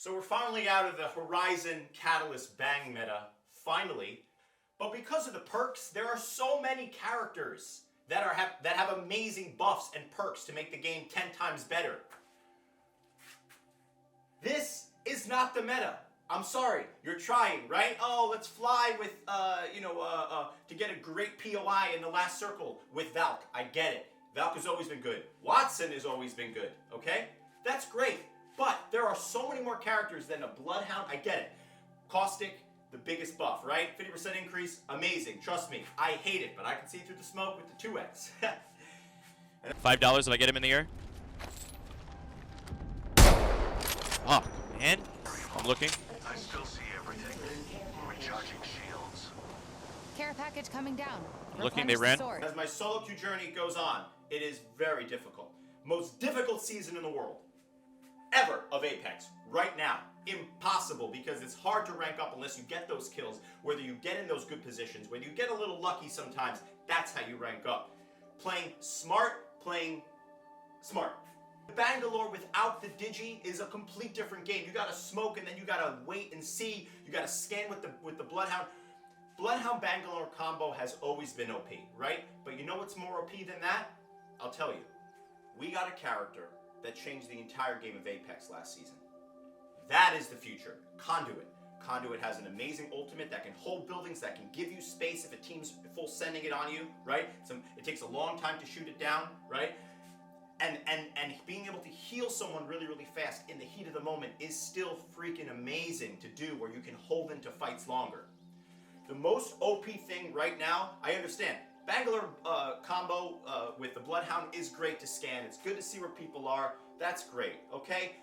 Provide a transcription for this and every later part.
So we're finally out of the Horizon Catalyst Bang meta, finally. But because of the perks, there are so many characters that have amazing buffs and perks to make the game 10 times better. This is not the meta. I'm sorry, you're trying, right? Oh, let's fly with, to get a great POI in the last circle with Valk. I get it. Valk has always been good. Watson has always been good, okay? That's great. But there are so many more characters than a Bloodhound. I get it. Caustic, the biggest buff, right? 50% increase, amazing. Trust me, I hate it, but I can see through the smoke with the 2x. $5 if I get him in the air. Oh, man. I'm looking. I still see everything. Recharging shields. Care package coming down. Looking, they ran. As my solo queue journey goes on, it is very difficult. Most difficult season in the world. Ever of Apex. Right now. Impossible, because it's hard to rank up unless you get those kills, whether you get in those good positions, whether you get a little lucky sometimes. That's how you rank up. Playing smart. The Bangalore without the Digi is a complete different game. You gotta smoke and then you gotta wait and see. You gotta scan with the Bloodhound. Bloodhound Bangalore combo has always been OP, right? But you know what's more OP than that? I'll tell you. We got a character that changed the entire game of Apex last season. That is the future. Conduit. Conduit has an amazing ultimate that can hold buildings, that can give you space if a team's full sending it on you, right? It takes a long time to shoot it down, right? And being able to heal someone really, really fast in the heat of the moment is still freaking amazing to do, where you can hold into fights longer. The most OP thing right now, I understand, Bangalore combo with the Bloodhound is great to scan. It's good to see where people are. That's great, okay?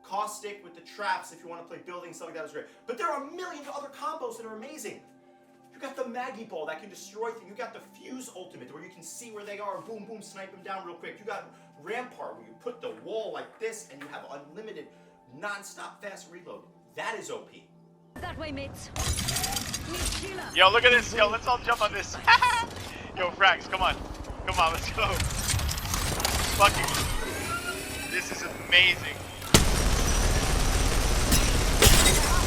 Caustic with the traps, if you want to play buildings, stuff like that is great. But there are a million other combos that are amazing. You got the Maggie Ball that can destroy things. You got the Fuse ultimate where you can see where they are and boom, boom, snipe them down real quick. You got Rampart where you put the wall like this and you have unlimited, non-stop fast reload. That is OP. That way, mates. Yo, look at this. Yo, let's all jump on this. Yo, Frags, come on. Come on, let's go. Fucking. This is amazing.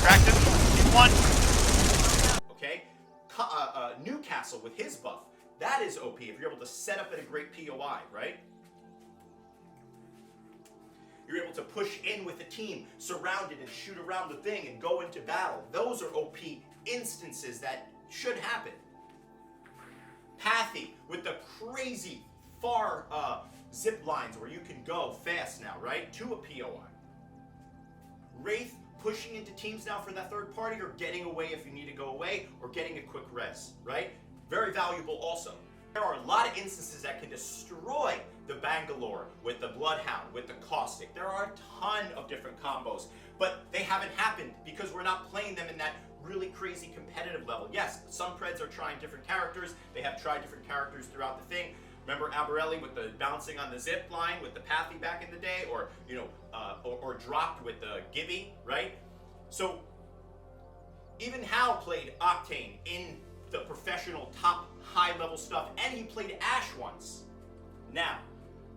Practice. He's one. Okay? Newcastle with his buff. That is OP if you're able to set up at a great POI, right? You're able to push in with the team, surround it and shoot around the thing and go into battle. Those are OP instances that should happen. Pathy with the crazy far zip lines where you can go fast now, right? To a POI. Wraith pushing into teams now for that third party, or getting away if you need to go away, or getting a quick res, right? Very valuable also. There are a lot of instances that can destroy the Bangalore with the Bloodhound, with the Caustic. There are a ton of different combos, but they haven't happened because we're not playing them in that really crazy competitive level. Yes, some creds are trying different characters. They have tried different characters throughout the thing. Remember Albarelli with the bouncing on the zip line with the Pathy back in the day, or or dropped with the Gibby, right? So even Hal played Octane in the professional top high level stuff, and he played Ash once. Now,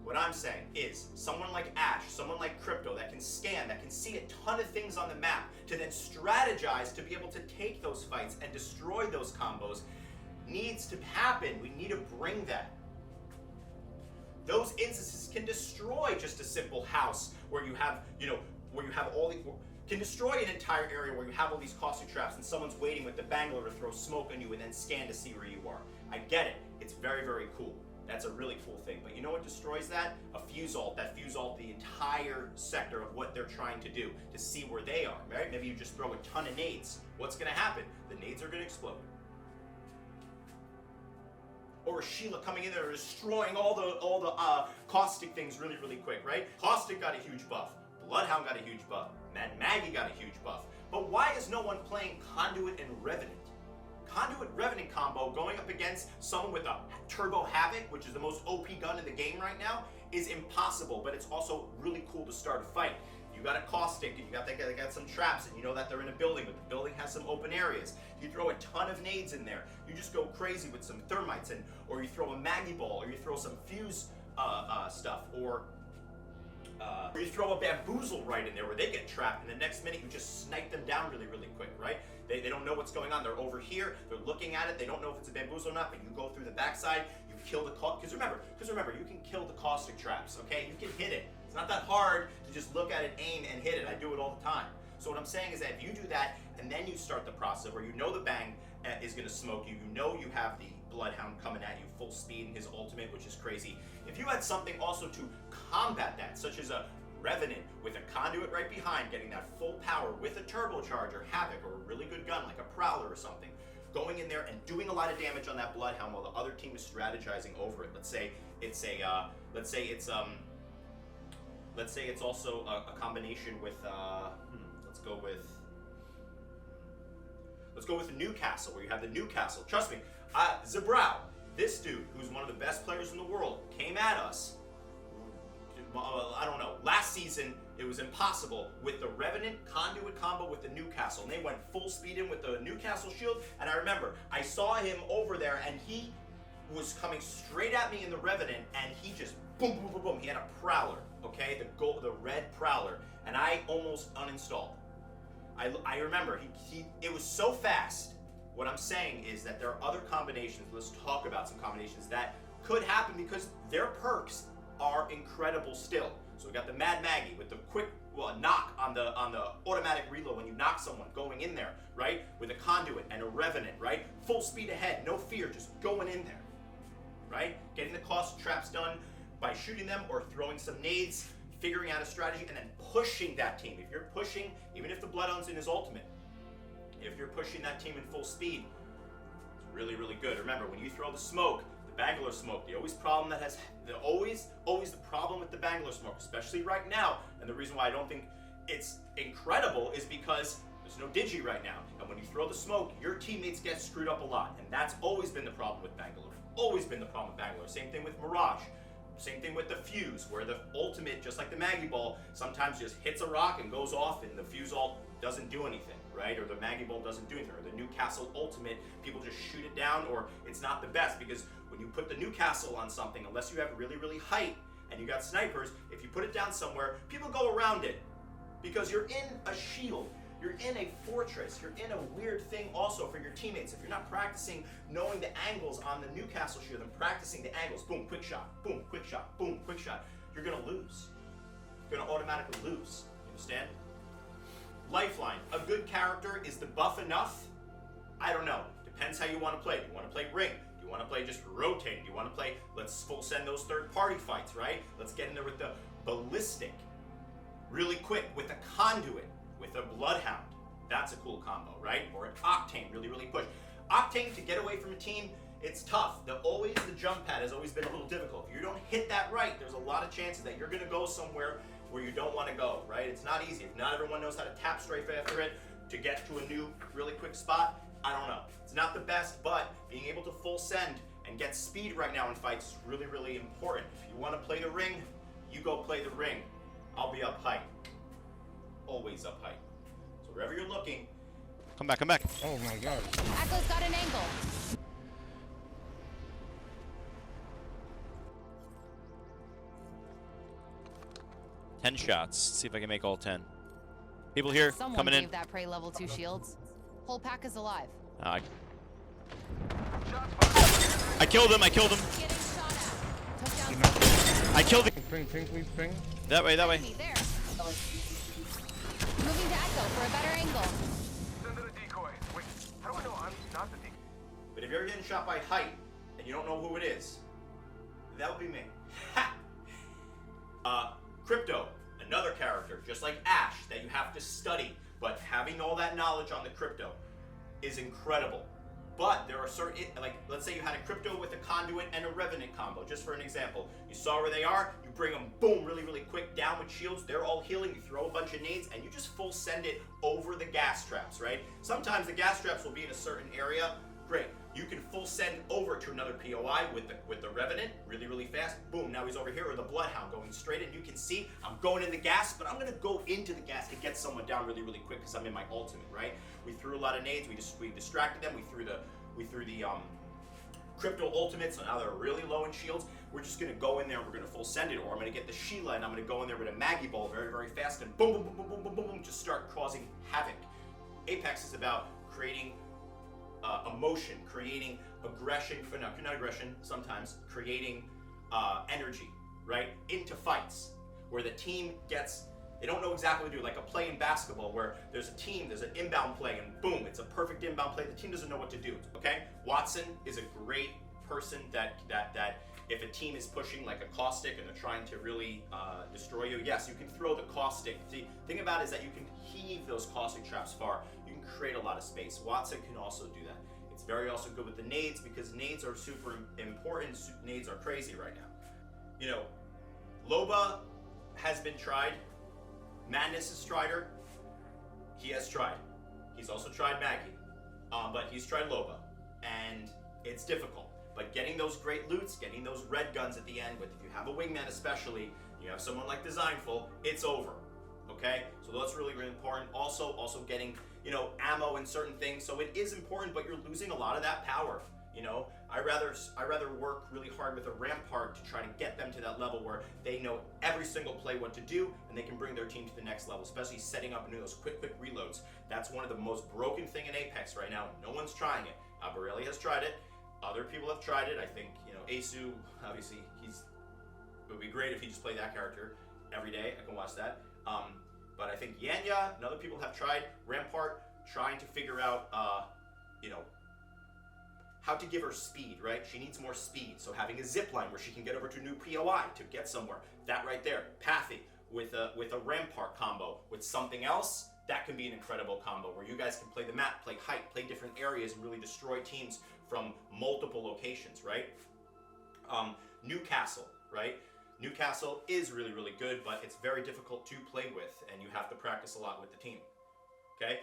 what I'm saying is someone like Ash, someone like Crypto that can scan, that can see a ton of things on the map, to then strategize to be able to take those fights and destroy those combos needs to happen. We need to bring that. Those instances can destroy just a simple house where you have, can destroy an entire area where you have all these caustic traps and someone's waiting with the Bangalore to throw smoke on you and then scan to see where you are. I get it. It's very, very cool. That's a really cool thing. But you know what destroys that? A fuse ult. That fuse ult the entire sector of what they're trying to do to see where they are, right? Maybe you just throw a ton of nades. What's going to happen? The nades are going to explode. Or Sheila coming in there and destroying all the caustic things really, really quick, right? Caustic got a huge buff. Bloodhound got a huge buff. Mad Maggie got a huge buff. But why is no one playing Conduit and Revenant? Conduit Revenant combo going up against someone with a Turbo Havoc, which is the most OP gun in the game right now, is impossible, but it's also really cool to start a fight. You got a caustic, and they got some traps, and you know that they're in a building, but the building has some open areas. You throw a ton of nades in there. You just go crazy with some thermites, or you throw a Maggie Ball, or you throw some fuse stuff, or Or you throw a bamboozle right in there where they get trapped, and the next minute you just snipe them down really, really quick, right? They don't know what's going on. They're over here. They're looking at it. They don't know if it's a bamboozle or not, but you go through the backside. You kill the because remember, you can kill the caustic traps, okay? You can hit it. It's not that hard to just look at it, aim, and hit it. I do it all the time. So what I'm saying is that if you do that, and then you start the process where you know the bang is going to smoke you, you know you have the Bloodhound coming at you full speed in his ultimate, which is crazy. If you had something also to combat that, such as a Revenant with a conduit right behind, getting that full power with a turbocharger, Havoc, or a really good gun like a Prowler or something, going in there and doing a lot of damage on that Bloodhound while the other team is strategizing over it. Let's say it's also a combination with let's go with Newcastle, where you have the Newcastle. Trust me, Zebrau, this dude who's one of the best players in the world, came at us. I don't know, last season it was impossible with the Revenant conduit combo with the Newcastle, and they went full speed in with the Newcastle shield. And I remember I saw him over there and he was coming straight at me in the Revenant, and he just boom, boom, boom, boom. He had a Prowler, okay, the red Prowler, and I almost uninstalled. I remember it was so fast. What I'm saying is that there are other combinations. Let's talk about some combinations that could happen because their perks are incredible still. So we got the Mad Maggie with the quick knock on the automatic reload when you knock someone, going in there, right? With a conduit and a Revenant, right? Full speed ahead, no fear, just going in there, right? Getting the cost traps done by shooting them or throwing some nades, figuring out a strategy, and then pushing that team. If you're pushing, even if the Bloodhound's in his ultimate, if you're pushing that team in full speed, it's really, really good. Remember, when you throw the smoke, Bangalore smoke, always the problem with the Bangalore smoke, especially right now, and the reason why I don't think it's incredible is because there's no Digi right now, and when you throw the smoke, your teammates get screwed up a lot, and that's always been the problem with Bangalore. Always been the problem with Bangalore. Same thing with Mirage. Same thing with the Fuse, where the ultimate, just like the Maggie Ball, sometimes just hits a rock and goes off, and the Fuse ult doesn't do anything, right? Or the Maggie Ball doesn't do anything, or the Newcastle ultimate, people just shoot it down, or it's not the best, because when you put the Newcastle on something, unless you have really, really height and you got snipers, if you put it down somewhere, people go around it because you're in a shield, you're in a fortress, you're in a weird thing also for your teammates. If you're not practicing knowing the angles on the Newcastle shield and practicing the angles, boom, quick shot, boom, quick shot, boom, quick shot, you're gonna lose. You're gonna automatically lose. You understand? Lifeline, a good character, is the buff enough? I don't know. Depends how you want to play. Do you want to play ring? Do you want to play just rotating? Do you want to play, let's full send those third party fights, right? Let's get in there with the ballistic really quick, with a conduit, with a Bloodhound. That's a cool combo, right? Or an Octane, really, really push. Octane, to get away from a team, it's tough. The jump pad has always been a little difficult. If you don't hit that right, there's a lot of chances that you're going to go somewhere where you don't want to go, right? It's not easy. If not everyone knows how to tap strafe after it to get to a new really quick spot, I don't know. It's not the best, but being able to full send and get speed right now in fights is really, really important. If you want to play the ring, you go play the ring. I'll be up height. Always up height. So wherever you're looking. Come back, come back. Oh my god. Echo's got an angle. Ten shots. See if I can make all 10. People here, Someone coming in. gave that prey level 2 shields. Whole pack is alive. I killed him, I killed him. Getting shot at. Took down I killed him. Ping, please, ping. That way, that way. enemy there. Moving to Echo for a better angle. Send in a decoy. Wait, how do I know I'm not the decoy? But if you're getting shot by height and you don't know who it is, that would be me. Ha! Crypto, another character, just like Ash, that you have to study. But having all that knowledge on the Crypto is incredible. But there are certain, like, let's say you had a Crypto with a conduit and a Revenant combo, just for an example. You saw where they are, you bring them, boom, really, really quick, down with shields, they're all healing, you throw a bunch of nades, and you just full send it over the gas traps, right? Sometimes the gas traps will be in a certain area, great. You can full send over to another POI with the Revenant, really, really fast, boom, now he's over here, or the Bloodhound going straight in. You can see, I'm going in the gas, but I'm gonna go into the gas to get someone down really, really quick, because I'm in my ultimate, right? We threw a lot of nades, we distracted them, we threw the crypto ultimate, so now they're really low in shields. We're just gonna go in there and we're gonna full send it, or I'm gonna get the Sheila and I'm gonna go in there with a Maggie ball very, very fast and boom, boom, boom, boom, boom, boom, boom, boom, just start causing havoc. Apex is about creating emotion, creating aggression, not aggression, sometimes creating energy, right, into fights where the team gets, they don't know exactly what to do, like a play in basketball where there's a team, there's an inbound play, and boom, it's a perfect inbound play. The team doesn't know what to do, okay? Watson is a great person that if a team is pushing like a caustic and they're trying to really destroy you, yes, you can throw the caustic. The thing about it is that you can heave those caustic traps far. You can create a lot of space. Watson can also do that. It's very also good with the nades because nades are super important. Nades are crazy right now. You know, Loba has been tried. Madness has tried her. He has tried. He's also tried Maggie, but he's tried Loba, and it's difficult. But getting those great loots, getting those red guns at the end, with if you have a wingman especially, you have someone like Designful, it's over. Okay, so that's really, really important. Also getting, you know, ammo and certain things. So it is important, but you're losing a lot of that power. You know, I rather work really hard with a Rampart to try to get them to that level where they know every single play what to do and they can bring their team to the next level, especially setting up and doing those quick reloads. That's one of the most broken thing in Apex right now. No one's trying it. Borelli has tried it. Other people have tried it. I think, you know, Asu, obviously, it would be great if he just played that character every day. I can watch that. But I think Yanya and other people have tried Rampart, trying to figure out, you know, how to give her speed, right? She needs more speed. So having a zip line where she can get over to a new POI to get somewhere. That right there, Pathy with a Rampart combo with something else, that can be an incredible combo where you guys can play the map, play height, play different areas, and really destroy teams from multiple locations, right? Newcastle, right? Newcastle is really, really good, but it's very difficult to play with, and you have to practice a lot with the team, okay?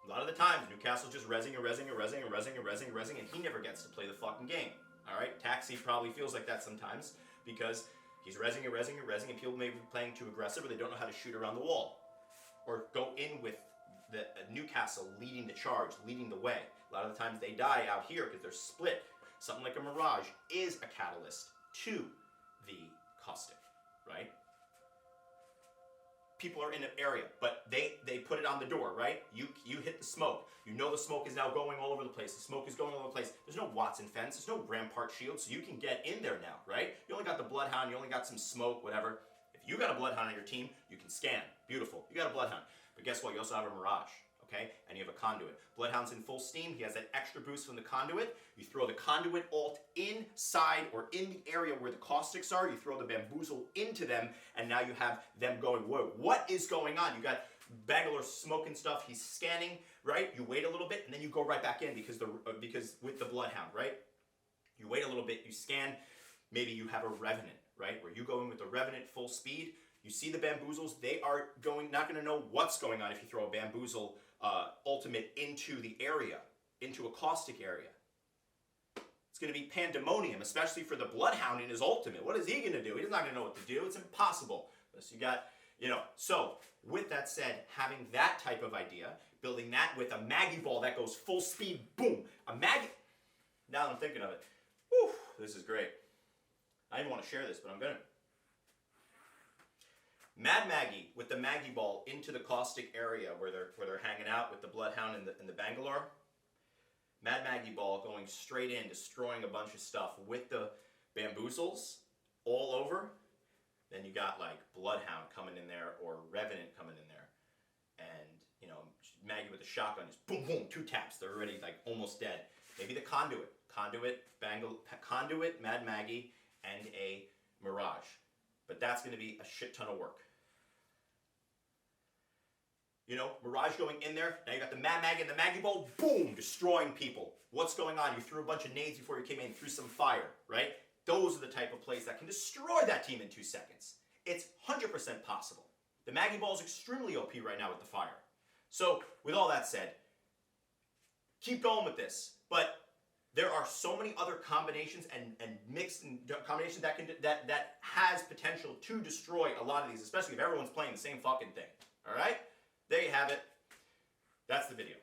A lot of the times, Newcastle's just rezzing, and he never gets to play the fucking game, all right? Taxi probably feels like that sometimes because he's rezzing, and people may be playing too aggressive or they don't know how to shoot around the wall or go in with the Newcastle leading the charge, leading the way. A lot of the times they die out here because they're split. Something like a Mirage is a catalyst to the caustic, right? People are in an area, but they put it on the door, right? You hit the smoke. You know the smoke is now going all over the place. The smoke is going all over the place. There's no Watson fence. There's no Rampart shield, so you can get in there now, right? You only got the Bloodhound. You only got some smoke, whatever. If you got a Bloodhound on your team, you can scan. Beautiful. You got a Bloodhound. But guess what? You also have a Mirage, okay? And you have a Conduit. Bloodhound's in full steam. He has that extra boost from the Conduit. You throw the Conduit ult inside or in the area where the caustics are. You throw the Bamboozle into them, and now you have them going, whoa, what is going on? You got Bangalore smoking stuff. He's scanning, right? You wait a little bit, and then you go right back in because with the Bloodhound, right? You wait a little bit, you scan. Maybe you have a Revenant, right? Where you go in with the Revenant full speed. You see the Bamboozles. They are not going to know what's going on if you throw a Bamboozle ultimate into the area, into a caustic area. It's going to be pandemonium, especially for the Bloodhound in his ultimate. What is he going to do? He's not going to know what to do. It's impossible. So you got, you know. So with that said, having that type of idea, building that with a Maggie ball that goes full speed, boom, a Maggie. Now that I'm thinking of it, whew, this is great. I didn't want to share this, but I'm going to. Mad Maggie with the Maggie ball into the caustic area where they're hanging out with the Bloodhound and the Bangalore. Mad Maggie ball going straight in, destroying a bunch of stuff with the Bamboozles all over. Then you got like Bloodhound coming in there or Revenant coming in there. And, you know, Maggie with the shotgun just boom, boom, 2 taps. They're already like almost dead. Maybe the Conduit, Mad Maggie, and a Mirage. But that's going to be a shit ton of work. You know, Mirage going in there. Now you got the Mad Maggie and the Maggie Ball. Boom! Destroying people. What's going on? You threw a bunch of nades before you came in. Threw some fire, right? Those are the type of plays that can destroy that team in 2 seconds. It's 100% possible. The Maggie Ball is extremely OP right now with the fire. So, with all that said, keep going with this. But there are so many other combinations and mixed combinations that has potential to destroy a lot of these, especially if everyone's playing the same fucking thing. All right? There you have it. That's the video.